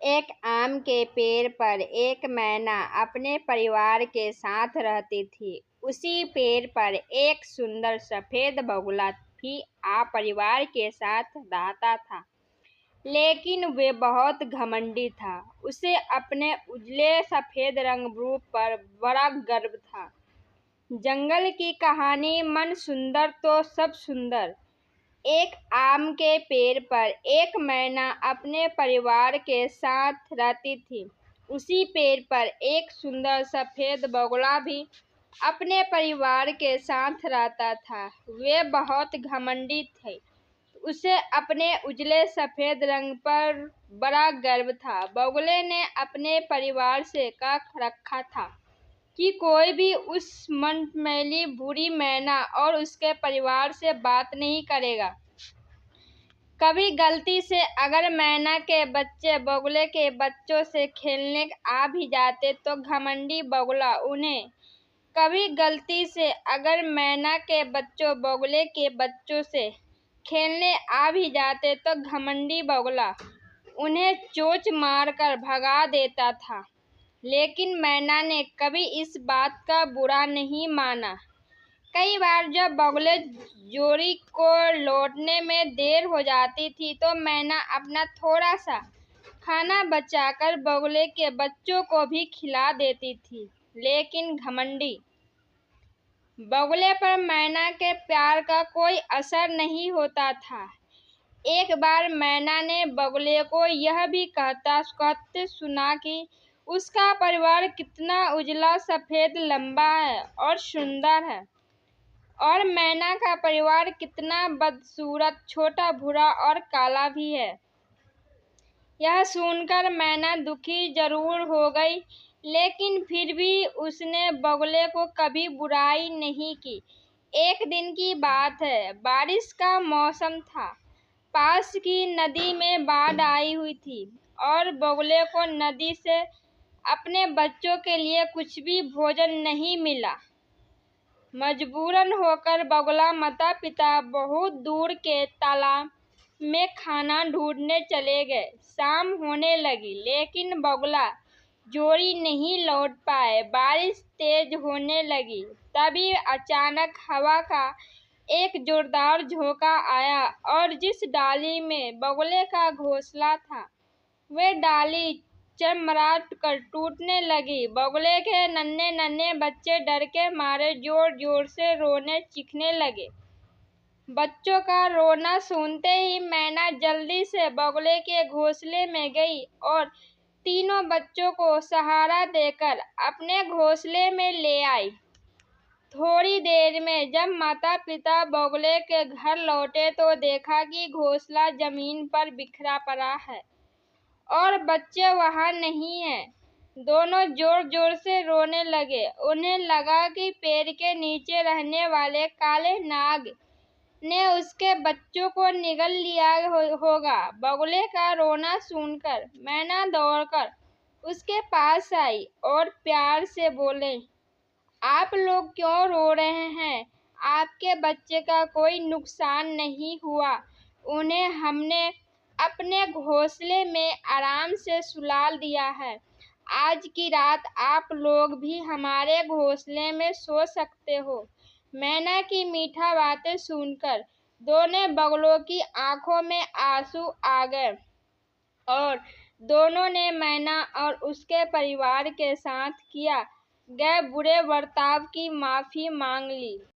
एक आम के पेड़ पर एक मैना अपने परिवार के साथ रहती थी। उसी पेड़ पर एक सुंदर सफेद बगुला भी परिवार के साथ रहता था, लेकिन वे बहुत घमंडी था। उसे अपने उजले सफेद रंग रूप पर बड़ा गर्व था। जंगल की कहानी। मन सुंदर तो सब सुंदर। एक आम के पेड़ पर एक मैना अपने परिवार के साथ रहती थी। उसी पेड़ पर एक सुंदर सफेद बगुला भी अपने परिवार के साथ रहता था। वे बहुत घमंडी थे। उसे अपने उजले सफेद रंग पर बड़ा गर्व था। बगुले ने अपने परिवार से कह रखा था कि कोई भी उस मनमैली बुरी मैना और उसके परिवार से बात नहीं करेगा। कभी गलती से अगर मैना के बच्चे बगुले के बच्चों से खेलने आ भी जाते तो घमंडी बगुला उन्हें कभी गलती से अगर मैना के बच्चों बगुले के बच्चों से खेलने आ भी जाते तो घमंडी बगुला उन्हें चोंच मारकर भगा देता था। लेकिन मैना ने कभी इस बात का बुरा नहीं माना। कई बार जब बगुले जोड़ी को लौटने में देर हो जाती थी तो मैना अपना थोड़ा सा खाना बचाकर बगुले के बच्चों को भी खिला देती थी। लेकिन घमंडी बगुले पर मैना के प्यार का कोई असर नहीं होता था। एक बार मैना ने बगुले को यह भी कहते सुना कि उसका परिवार कितना उजला सफेद लंबा है और सुंदर है, और मैना का परिवार कितना बदसूरत छोटा भूरा और काला भी है। यह सुनकर मैना दुखी जरूर हो गई, लेकिन फिर भी उसने बगुले को कभी बुराई नहीं की। एक दिन की बात है। बारिश का मौसम था। पास की नदी में बाढ़ आई हुई थी और बगुले को नदी से अपने बच्चों के लिए कुछ भी भोजन नहीं मिला। मजबूरन होकर बगुला माता पिता बहुत दूर के तालाब में खाना ढूंढने चले गए। शाम होने लगी, लेकिन बगुला जोड़ी नहीं लौट पाए। बारिश तेज होने लगी। तभी अचानक हवा का एक जोरदार झोंका आया और जिस डाली में बगुले का घोंसला था, वे डाली चरमरा कर टूटने लगी। बगुले के नन्हे नन्हे बच्चे डर के मारे जोर जोर से रोने चीखने लगे। बच्चों का रोना सुनते ही मैना जल्दी से बगुले के घोंसले में गई और तीनों बच्चों को सहारा देकर अपने घोंसले में ले आई। थोड़ी देर में जब माता पिता बगुले के घर लौटे तो देखा कि घोंसला जमीन पर बिखरा पड़ा है और बच्चे वहां नहीं हैं। दोनों जोर जोर से रोने लगे। उन्हें लगा कि पेड़ के नीचे रहने वाले काले नाग ने उसके बच्चों को निगल लिया होगा। बगुले का रोना सुनकर मैना दौड़कर उसके पास आई और प्यार से बोले, आप लोग क्यों रो रहे हैं? आपके बच्चे का कोई नुकसान नहीं हुआ। उन्हें हमने अपने घोंसले में आराम से सुला दिया है। आज की रात आप लोग भी हमारे घोंसले में सो सकते हो। मैना की मीठा बातें सुनकर दोनों बगुलों की आंखों में आंसू आ गए और दोनों ने मैना और उसके परिवार के साथ किया गए बुरे बर्ताव की माफी मांग ली।